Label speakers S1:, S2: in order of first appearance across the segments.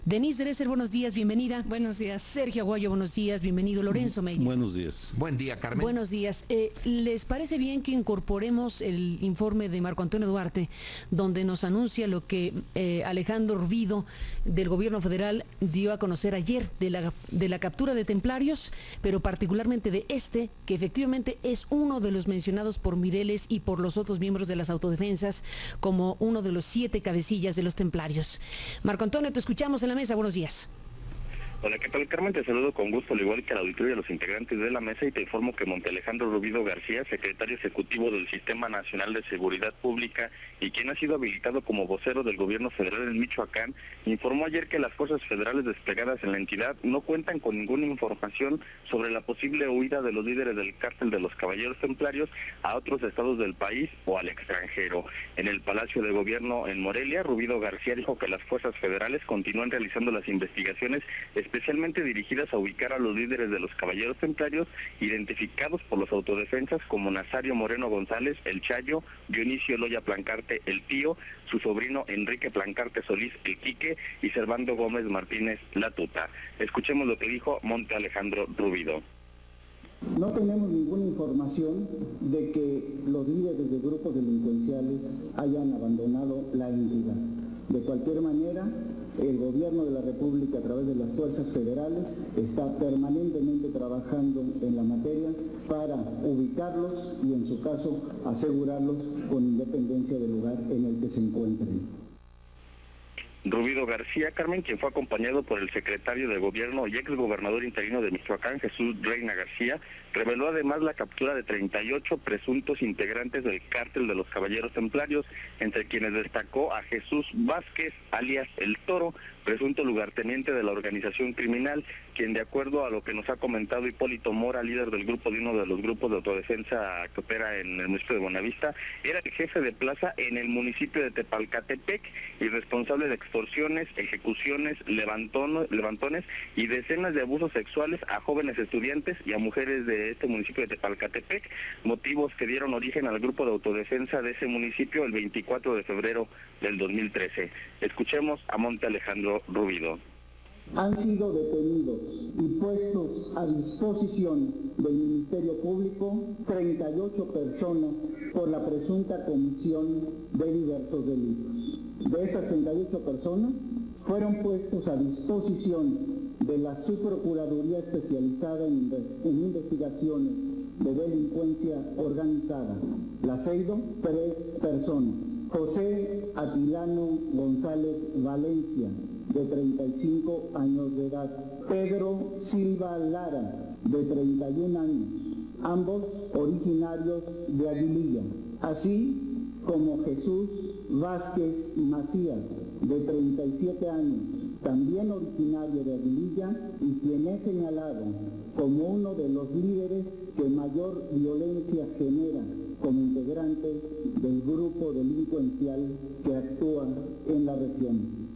S1: Denise Dresser, buenos días, bienvenida.
S2: Buenos días.
S1: Sergio Aguayo, buenos días, bienvenido. Lorenzo Meyer.
S3: Buenos días.
S4: Buen día, Carmen.
S1: Buenos días. ¿Les parece bien que incorporemos el informe de Marco Antonio Duarte, donde nos anuncia lo que Alejandro Rubido del gobierno federal dio a conocer ayer de la captura de templarios, pero particularmente de que efectivamente es uno de los mencionados por Mireles y por los otros miembros de las autodefensas como uno de los 7 cabecillas de los templarios? Marco Antonio, te escuchamos en la mesa. Buenos días.
S5: Hola, ¿qué tal, Carmen? Te saludo con gusto, al igual que al auditorio y a los integrantes de la mesa, y te informo que Alejandro Rubido García, secretario ejecutivo del Sistema Nacional de Seguridad Pública y quien ha sido habilitado como vocero del gobierno federal en Michoacán, informó ayer que las fuerzas federales desplegadas en la entidad no cuentan con ninguna información sobre la posible huida de los líderes del cártel de los Caballeros Templarios a otros estados del país o al extranjero. En el Palacio de Gobierno en Morelia, Rubido García dijo que las fuerzas federales continúan realizando las investigaciones especialmente dirigidas a ubicar a los líderes de los Caballeros Templarios, identificados por los autodefensas como Nazario Moreno González, el Chayo, Dionisio Loya Plancarte, el Tío, su sobrino Enrique Plancarte Solís, el Quique, y Servando Gómez Martínez, la Tuta. Escuchemos lo que dijo Alejandro Rubido.
S6: No tenemos ninguna información de que los líderes de grupos delincuenciales hayan abandonado la entidad. De cualquier manera, el gobierno de la República, a través de las fuerzas federales, está permanentemente trabajando en la materia para ubicarlos y, en su caso, asegurarlos con independencia del lugar en el que se encuentren.
S5: Rubido García, Carmen, quien fue acompañado por el secretario de Gobierno y exgobernador interino de Michoacán, Jesús Reina García, reveló además la captura de 38 presuntos integrantes del cártel de los Caballeros Templarios, entre quienes destacó a Jesús Vázquez, alias El Toro, presunto lugarteniente de la organización criminal, quien, de acuerdo a lo que nos ha comentado Hipólito Mora, líder del grupo de uno de los grupos de autodefensa que opera en el municipio de Buenavista, era el jefe de plaza en el municipio de Tepalcatepec y responsable de extorsiones, ejecuciones, levantones y decenas de abusos sexuales a jóvenes estudiantes y a mujeres de este municipio de Tepalcatepec, motivos que dieron origen al grupo de autodefensa de ese municipio el 24 de febrero del 2013. Escuchemos a Alejandro Rubido.
S6: Han sido detenidos y puestos a disposición del Ministerio Público 38 personas por la presunta comisión de diversos delitos. De estas 38 personas fueron puestos a disposición de la Subprocuraduría Especializada en Investigaciones de Delincuencia Organizada, la CEIDO, 3 personas. José Atilano González Valencia, de 35 años de edad. Pedro Silva Lara, de 31 años, ambos originarios de Aguililla. Así como Jesús Vázquez Macías, de 37 años, también originario de Aguililla, y quien es señalado como uno de los líderes que mayor violencia genera como integrante del grupo delincuencial que actúa en la región.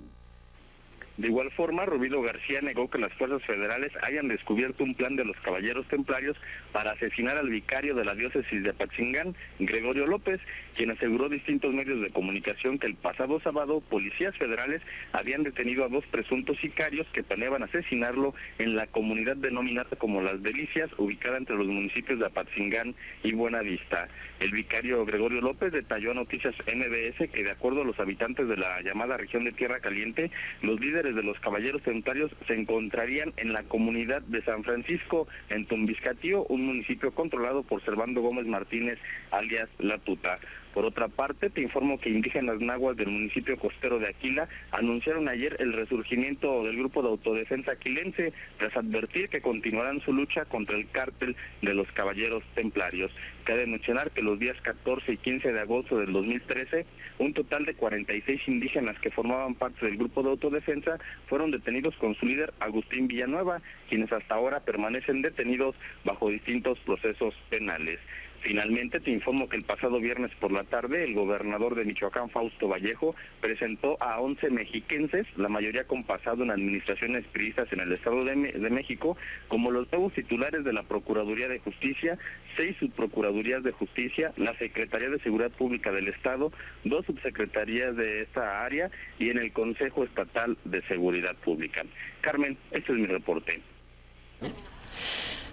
S5: De igual forma, Rubido García negó que las fuerzas federales hayan descubierto un plan de los Caballeros Templarios para asesinar al vicario de la diócesis de Apatzingán, Gregorio López, quien aseguró a distintos medios de comunicación que el pasado sábado policías federales habían detenido a 2 presuntos sicarios que planeaban asesinarlo en la comunidad denominada como Las Delicias, ubicada entre los municipios de Apatzingán y Buenavista. El vicario Gregorio López detalló a Noticias MBS que, de acuerdo a los habitantes de la llamada región de Tierra Caliente, los líderes de los Caballeros Templarios se encontrarían en la comunidad de San Francisco, en Tumbiscatío, un municipio controlado por Servando Gómez Martínez, alias La Tuta. Por otra parte, te informo que indígenas nahuas del municipio costero de Aquila anunciaron ayer el resurgimiento del grupo de autodefensa aquilense, tras advertir que continuarán su lucha contra el cártel de los Caballeros Templarios. Cabe mencionar que los días 14 y 15 de agosto del 2013, un total de 46 indígenas que formaban parte del grupo de autodefensa fueron detenidos con su líder Agustín Villanueva, quienes hasta ahora permanecen detenidos bajo distintos procesos penales. Finalmente, te informo que el pasado viernes por la tarde, el gobernador de Michoacán, Fausto Vallejo, presentó a 11 mexiquenses, la mayoría con pasado en administraciones priistas en el Estado de México, como los nuevos titulares de la Procuraduría de Justicia, 6 subprocuradurías de justicia, la Secretaría de Seguridad Pública del Estado, 2 subsecretarías de esta área y en el Consejo Estatal de Seguridad Pública. Carmen, este es mi reporte.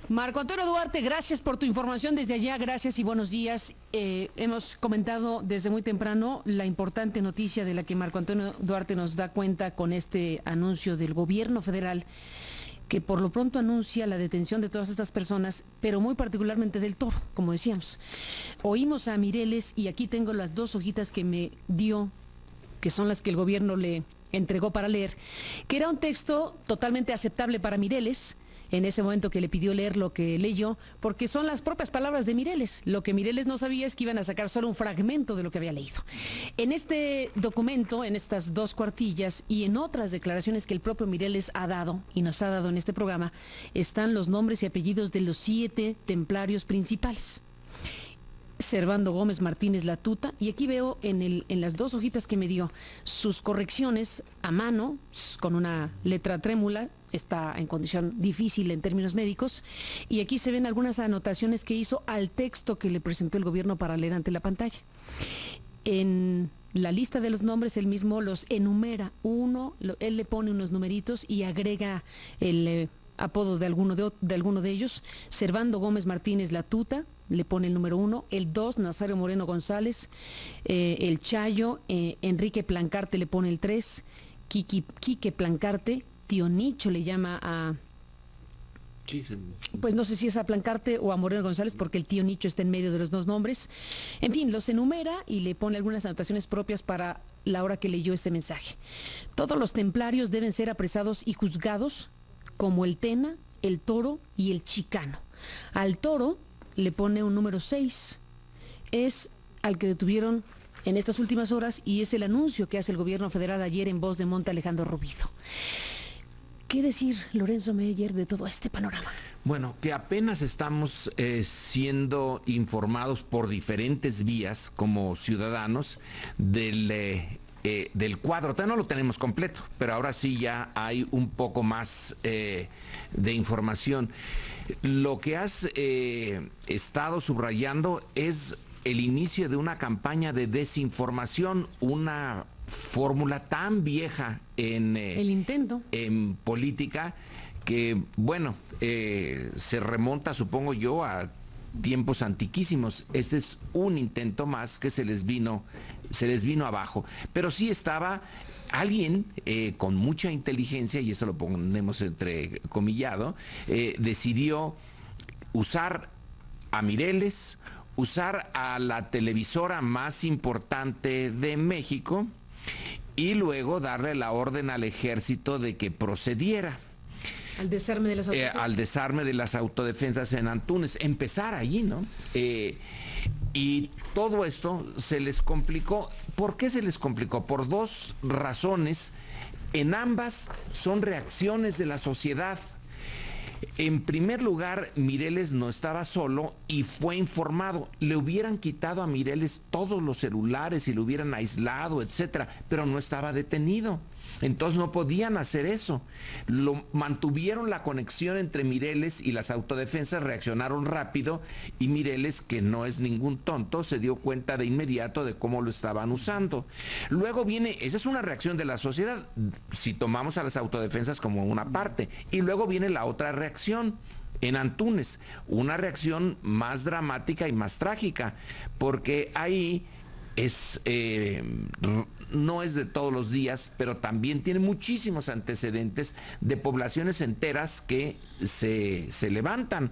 S1: Marco Antonio Duarte, gracias por tu información desde allá, gracias y buenos días. Hemos comentado desde muy temprano la importante noticia de la que Marco Antonio Duarte nos da cuenta con este anuncio del gobierno federal, que por lo pronto anuncia la detención de todas estas personas, pero muy particularmente del Toro, como decíamos. Oímos a Mireles y aquí tengo las 2 hojitas que me dio, que son las que el gobierno le entregó para leer, que era un texto totalmente aceptable para Mireles, en ese momento que le pidió leer lo que leyó, porque son las propias palabras de Mireles. Lo que Mireles no sabía es que iban a sacar solo un fragmento de lo que había leído. En este documento, en estas 2 cuartillas y en otras declaraciones que el propio Mireles ha dado y nos ha dado en este programa, están los nombres y apellidos de los 7 templarios principales. Servando Gómez Martínez Latuta, y aquí veo en las 2 hojitas que me dio sus correcciones a mano, con una letra trémula, está en condición difícil en términos médicos, y aquí se ven algunas anotaciones que hizo al texto que le presentó el gobierno para leer ante la pantalla. En la lista de los nombres él mismo los enumera él le pone unos numeritos y agrega el apodo de alguno de ellos. Servando Gómez Martínez Latuta, le pone el número 1, el 2, Nazario Moreno González, el Chayo, Enrique Plancarte le pone el 3, Quique Plancarte, Tío Nicho le llama a... Sí, sí. Pues no sé si es a Plancarte o a Moreno González, porque el Tío Nicho está en medio de los 2 nombres. En fin, los enumera y le pone algunas anotaciones propias para la hora que leyó este mensaje. Todos los templarios deben ser apresados y juzgados como el Tena, el Toro y el Chicano. Al Toro le pone un número 6. Es al que detuvieron en estas últimas horas y es el anuncio que hace el gobierno federal ayer en voz de Monte Alejandro Rubido. ¿Qué decir, Lorenzo Meyer, de todo este panorama?
S2: Bueno, que apenas estamos siendo informados por diferentes vías como ciudadanos del cuadro. Todavía no lo tenemos completo, pero ahora sí ya hay un poco más de información. Lo que has estado subrayando es el inicio de una campaña de desinformación, una fórmula tan vieja en política que, bueno, se remonta, supongo yo, a tiempos antiquísimos. Este es un intento más que se les vino abajo. Pero sí estaba alguien con mucha inteligencia, y esto lo ponemos entrecomillado, decidió usar a Mireles, usar a la televisora más importante de México y luego darle la orden al ejército de que procediera.
S1: Al desarme de las autodefensas.
S2: Al desarme de las autodefensas en Antúnez. Empezar allí, ¿no? Y todo esto se les complicó. ¿Por qué se les complicó? Por 2 razones. En ambas son reacciones de la sociedad. En primer lugar, Mireles no estaba solo y fue informado. Le hubieran quitado a Mireles todos los celulares y lo hubieran aislado, etcétera, pero no estaba detenido. Entonces no podían hacer eso. Mantuvieron la conexión entre Mireles y las autodefensas, reaccionaron rápido y Mireles, que no es ningún tonto, se dio cuenta de inmediato de cómo lo estaban usando. Luego viene, esa es una reacción de la sociedad, si tomamos a las autodefensas como una parte, y luego viene la otra reacción. En Antúnez, una reacción más dramática y más trágica, porque ahí no es de todos los días, pero también tiene muchísimos antecedentes de poblaciones enteras que se levantan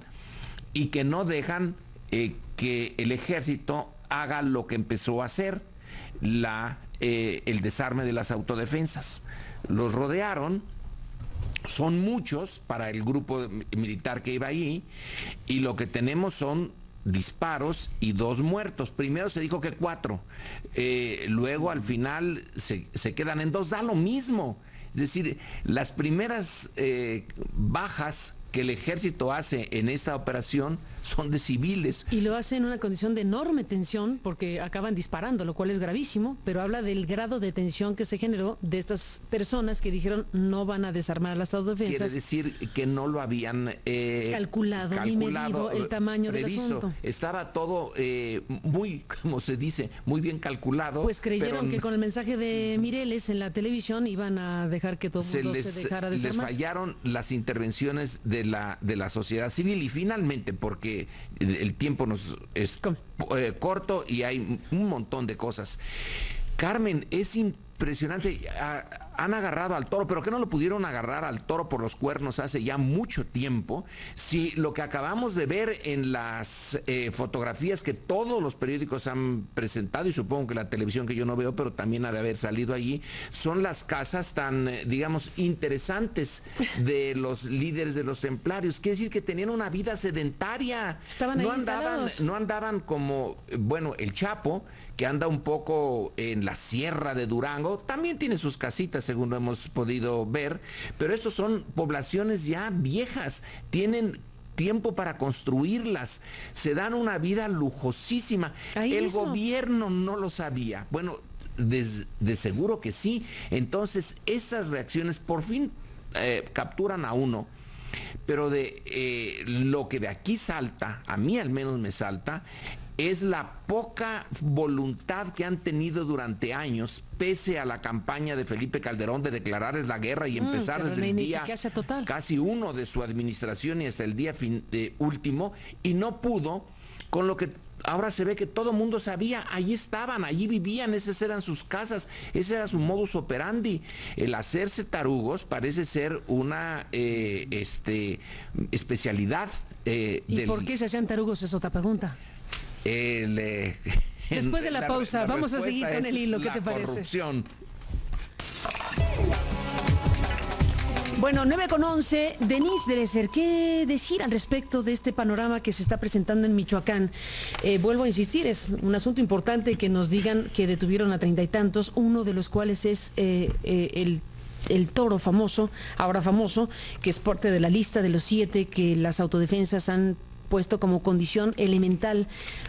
S2: y que no dejan que el ejército haga lo que empezó a hacer, el desarme de las autodefensas. Los rodearon. Son muchos para el grupo militar que iba ahí, y lo que tenemos son disparos y 2 muertos. Primero se dijo que 4, luego al final se quedan en 2, da lo mismo. Es decir, las primeras bajas que el ejército hace en esta operación son de civiles.
S1: Y lo hace en una condición de enorme tensión porque acaban disparando, lo cual es gravísimo, pero habla del grado de tensión que se generó de estas personas que dijeron no van a desarmar las autodefensas.
S2: Quiere decir que no lo habían
S1: calculado ni medido el tamaño
S2: previsto.
S1: Del asunto.
S2: Estaba todo muy, como se dice, muy bien calculado.
S1: Pues creyeron que con el mensaje de Mireles en la televisión iban a dejar que todo el mundo se dejara desarmar.
S2: Les fallaron las intervenciones de la sociedad civil y finalmente, porque el tiempo nos es corto y hay un montón de cosas. Carmen, es impresionante. Han agarrado al toro, pero ¿qué no lo pudieron agarrar al toro por los cuernos hace ya mucho tiempo? Si lo que acabamos de ver en las fotografías que todos los periódicos han presentado, y supongo que la televisión que yo no veo, pero también ha de haber salido allí, son las casas tan, digamos, interesantes de los líderes de los templarios. Quiere decir que tenían una vida sedentaria.
S1: Estaban ahí instalados.
S2: No andaban como, bueno, el Chapo, que anda un poco en la sierra de Durango, también tiene sus casitas, según lo hemos podido ver, pero estos son poblaciones ya viejas, tienen tiempo para construirlas, se dan una vida lujosísima. El gobierno no lo sabía. Bueno, de seguro que sí. Entonces, esas reacciones por fin capturan a uno. Pero de lo que de aquí salta, a mí al menos me salta, es la poca voluntad que han tenido durante años, pese a la campaña de Felipe Calderón de declararles la guerra y empezar desde el día casi 1 de su administración y hasta el día último, y no pudo, con lo que ahora se ve que todo el mundo sabía, allí estaban, allí vivían, esas eran sus casas, ese era su modus operandi. El hacerse tarugos parece ser una especialidad.
S1: ¿Y por qué se hacían tarugos? Es otra pregunta. Después de la pausa, vamos a seguir con el hilo. ¿Qué te parece?
S2: Corrupción.
S1: Bueno, 9:11, Denise Dresser, ¿qué decir al respecto de este panorama que se está presentando en Michoacán? Vuelvo a insistir, es un asunto importante que nos digan que detuvieron a 30 y tantos, uno de los cuales es el toro famoso, ahora famoso, que es parte de la lista de los 7 que las autodefensas han puesto como condición elemental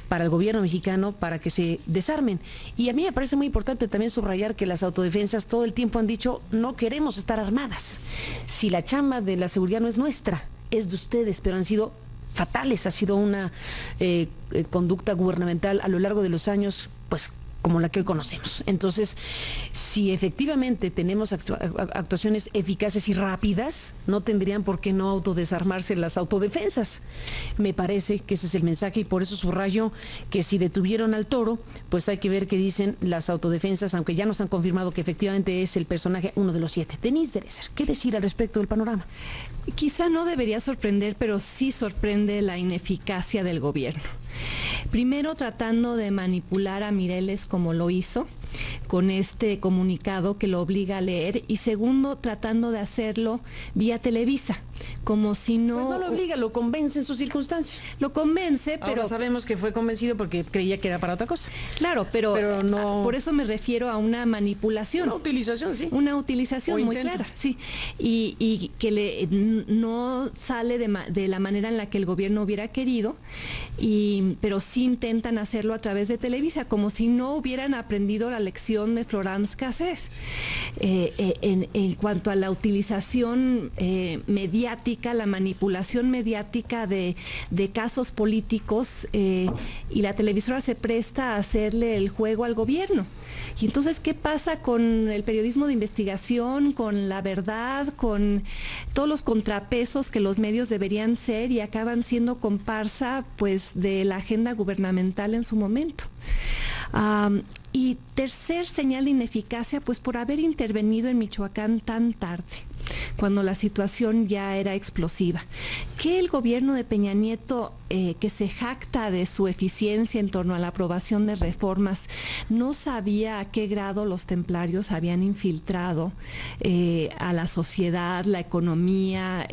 S1: para el gobierno mexicano para que se desarmen. Y a mí me parece muy importante también subrayar que las autodefensas todo el tiempo han dicho no queremos estar armadas. Si la chamba de la seguridad no es nuestra, es de ustedes, pero han sido fatales, ha sido una conducta gubernamental a lo largo de los años, pues como la que hoy conocemos. Entonces, si efectivamente tenemos actuaciones eficaces y rápidas, no tendrían por qué no autodesarmarse las autodefensas. Me parece que ese es el mensaje y por eso subrayo que si detuvieron al toro, pues hay que ver qué dicen las autodefensas, aunque ya nos han confirmado que efectivamente es el personaje, uno de los 7. Denise Dresser, ¿qué decir al respecto del panorama?
S3: Quizá no debería sorprender, pero sí sorprende la ineficacia del gobierno. Primero, tratando de manipular a Mireles como lo hizo, con este comunicado que lo obliga a leer, y segundo, tratando de hacerlo vía Televisa, como si no...
S1: Pues no lo obliga, lo convence en su circunstancia.
S3: Lo convence, pero...
S1: Ahora sabemos que fue convencido porque creía que era para otra cosa.
S3: Claro, pero no... Por eso me refiero a una manipulación.
S1: Una utilización, sí.
S3: Una utilización muy clara, sí. Y que no sale de la manera en la que el gobierno hubiera querido, pero sí intentan hacerlo a través de Televisa, como si no hubieran aprendido la lección de Florence Cassés. En cuanto a la utilización mediática, la manipulación mediática de casos políticos, y la televisora se presta a hacerle el juego al gobierno. Y entonces, ¿qué pasa con el periodismo de investigación, con la verdad, con todos los contrapesos que los medios deberían ser y acaban siendo comparsa, pues, de la agenda gubernamental en su momento? Y tercer señal de ineficacia, pues por haber intervenido en Michoacán tan tarde, cuando la situación ya era explosiva. Que el gobierno de Peña Nieto, que se jacta de su eficiencia en torno a la aprobación de reformas, no sabía a qué grado los templarios habían infiltrado a la sociedad, la economía,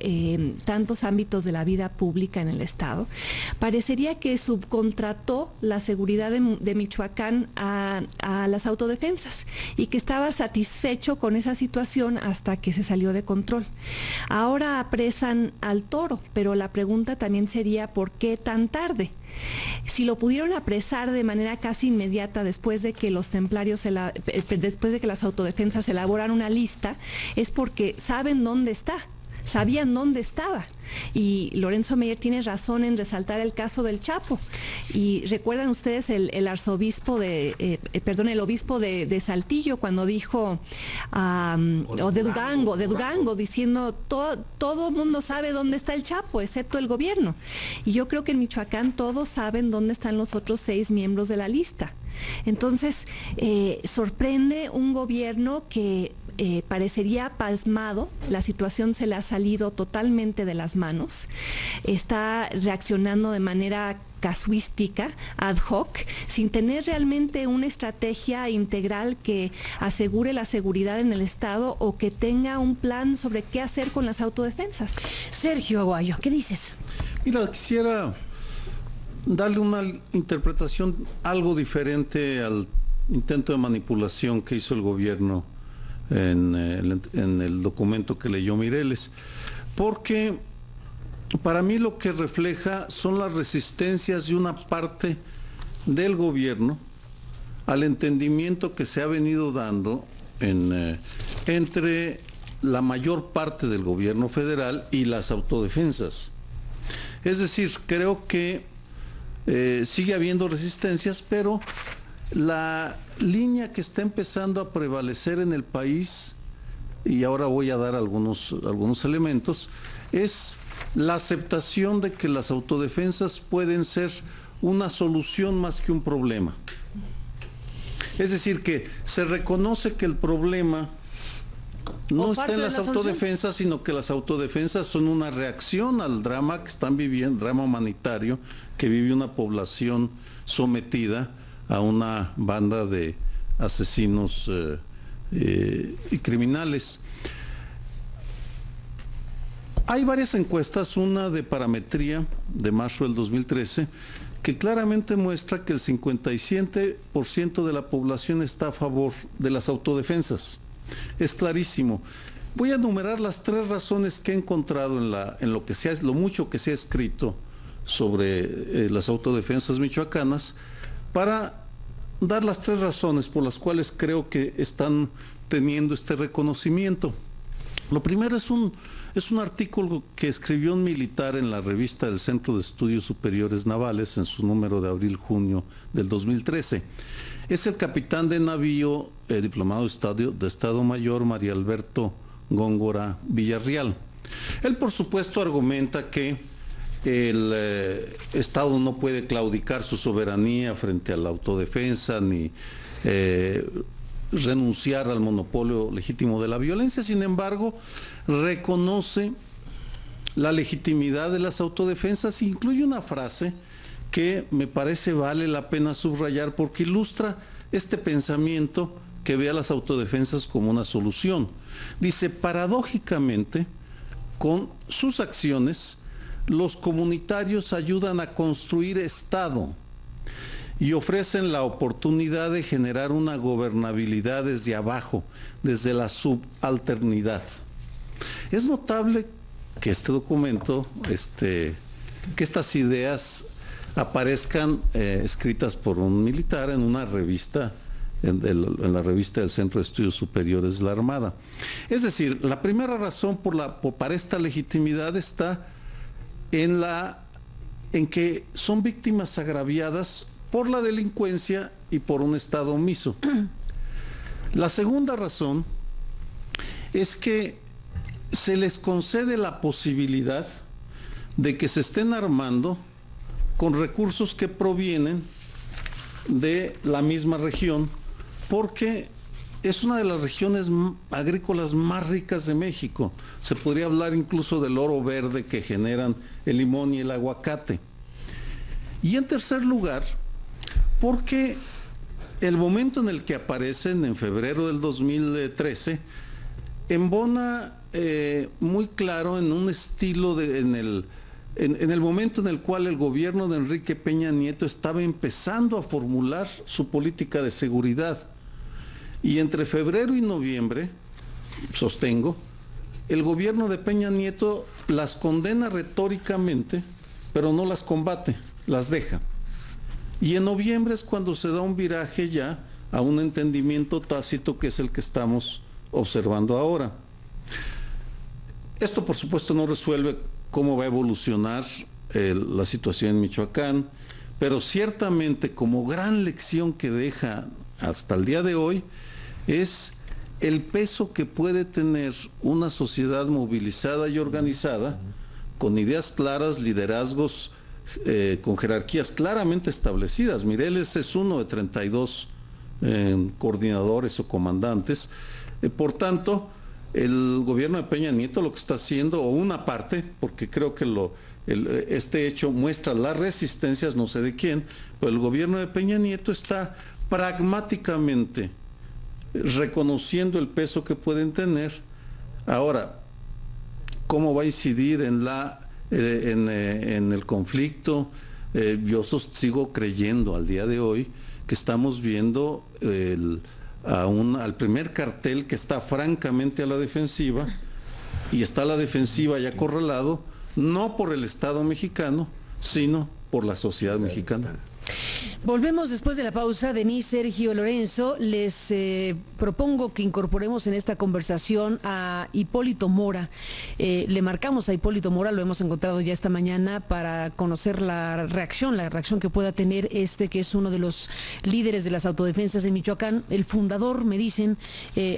S3: tantos ámbitos de la vida pública en el Estado. Parecería que subcontrató la seguridad de Michoacán a las autodefensas y que estaba satisfecho con esa situación hasta que se salió de control. control. Ahora apresan al toro, pero la pregunta también sería ¿por qué tan tarde? Si lo pudieron apresar de manera casi inmediata después de que los templarios, después de que las autodefensas elaboran una lista, es porque saben dónde está. Sabían dónde estaba. Y Lorenzo Meyer tiene razón en resaltar el caso del Chapo. Y recuerdan ustedes el obispo de Saltillo cuando dijo, o de Durango, diciendo todo el mundo sabe dónde está el Chapo, excepto el gobierno. Y yo creo que en Michoacán todos saben dónde están los otros 6 miembros de la lista. Entonces, sorprende un gobierno que parecería pasmado, la situación se le ha salido totalmente de las manos, está reaccionando de manera casuística, ad hoc, sin tener realmente una estrategia integral que asegure la seguridad en el Estado o que tenga un plan sobre qué hacer con las autodefensas.
S1: Sergio Aguayo, ¿qué dices?
S4: Mira, quisiera darle una interpretación algo diferente al intento de manipulación que hizo el gobierno en el documento que leyó Mireles, porque para mí lo que refleja son las resistencias de una parte del gobierno al entendimiento que se ha venido dando entre la mayor parte del gobierno federal y las autodefensas. Es decir, creo que sigue habiendo resistencias, pero la línea que está empezando a prevalecer en el país, y ahora voy a dar algunos elementos, es la aceptación de que las autodefensas pueden ser una solución más que un problema. Es decir, que se reconoce que el problema no está en las autodefensas, sino que las autodefensas son una reacción al drama que están viviendo, drama humanitario que vive una población sometida a una banda de asesinos y criminales. Hay varias encuestas, una de Parametría de marzo del 2013, que claramente muestra que el 57% de la población está a favor de las autodefensas. Es clarísimo. Voy a enumerar las 3 razones que he encontrado en lo mucho que se ha escrito sobre las autodefensas michoacanas, para dar las 3 razones por las cuales creo que están teniendo este reconocimiento. Lo primero es un artículo que escribió un militar en la revista del Centro de Estudios Superiores Navales en su número de abril-junio del 2013. Es el capitán de navío, diplomado de Estado Mayor, María Alberto Góngora Villarreal. Él, por supuesto, argumenta que el Estado no puede claudicar su soberanía frente a la autodefensa ni renunciar al monopolio legítimo de la violencia. Sin embargo, reconoce la legitimidad de las autodefensas e incluye una frase que me parece vale la pena subrayar porque ilustra este pensamiento que ve a las autodefensas como una solución. Dice, paradójicamente, con sus acciones, los comunitarios ayudan a construir Estado y ofrecen la oportunidad de generar una gobernabilidad desde abajo, desde la subalternidad. Es notable que este documento, que estas ideas aparezcan escritas por un militar en una revista, en la revista del Centro de Estudios Superiores de la Armada. Es decir, la primera razón para esta legitimidad está en que son víctimas agraviadas por la delincuencia y por un Estado omiso. La segunda razón es que se les concede la posibilidad de que se estén armando con recursos que provienen de la misma región, porque es una de las regiones agrícolas más ricas de México. Se podría hablar incluso del oro verde que generan el limón y el aguacate. Y en tercer lugar, porque el momento en el que aparecen, en febrero del 2013, embona muy claro en un estilo en el momento en el cual el gobierno de Enrique Peña Nieto estaba empezando a formular su política de seguridad. Y entre febrero y noviembre, sostengo, el gobierno de Peña Nieto las condena retóricamente, pero no las combate, las deja. Y en noviembre es cuando se da un viraje ya a un entendimiento tácito que es el que estamos observando ahora. Esto, por supuesto, no resuelve cómo va a evolucionar la situación en Michoacán, pero ciertamente como gran lección que deja hasta el día de hoy es el peso que puede tener una sociedad movilizada y organizada, con ideas claras, liderazgos con jerarquías claramente establecidas. Mireles es uno de 32 coordinadores o comandantes. Por tanto, el gobierno de Peña Nieto lo que está haciendo, o una parte, porque creo que este hecho muestra las resistencias, no sé de quién, pero el gobierno de Peña Nieto está pragmáticamente reconociendo el peso que pueden tener. Ahora, ¿cómo va a incidir en el conflicto? Yo sigo creyendo al día de hoy que estamos viendo al primer cartel que está francamente a la defensiva, y está a la defensiva y acorralado, no por el Estado mexicano, sino por la sociedad mexicana.
S1: Volvemos después de la pausa. Denise, Sergio, Lorenzo, les propongo que incorporemos en esta conversación a Hipólito Mora. Le marcamos a Hipólito Mora, lo hemos encontrado ya esta mañana, para conocer la reacción que pueda tener que es uno de los líderes de las autodefensas en Michoacán, el fundador, me dicen,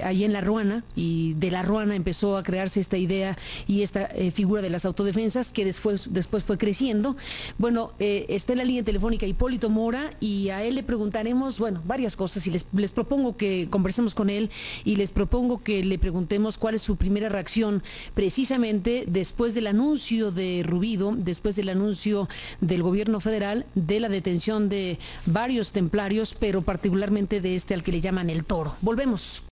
S1: allí en La Ruana, y de La Ruana empezó a crearse esta idea y esta figura de las autodefensas, que después fue creciendo. Bueno, está en la línea telefónica Hipólito Mora, y a él le preguntaremos, bueno, varias cosas, y les propongo que conversemos con él, y les propongo que le preguntemos cuál es su primera reacción precisamente después del anuncio de Rubido, después del anuncio del gobierno federal de la detención de varios templarios, pero particularmente de al que le llaman el Toro. Volvemos.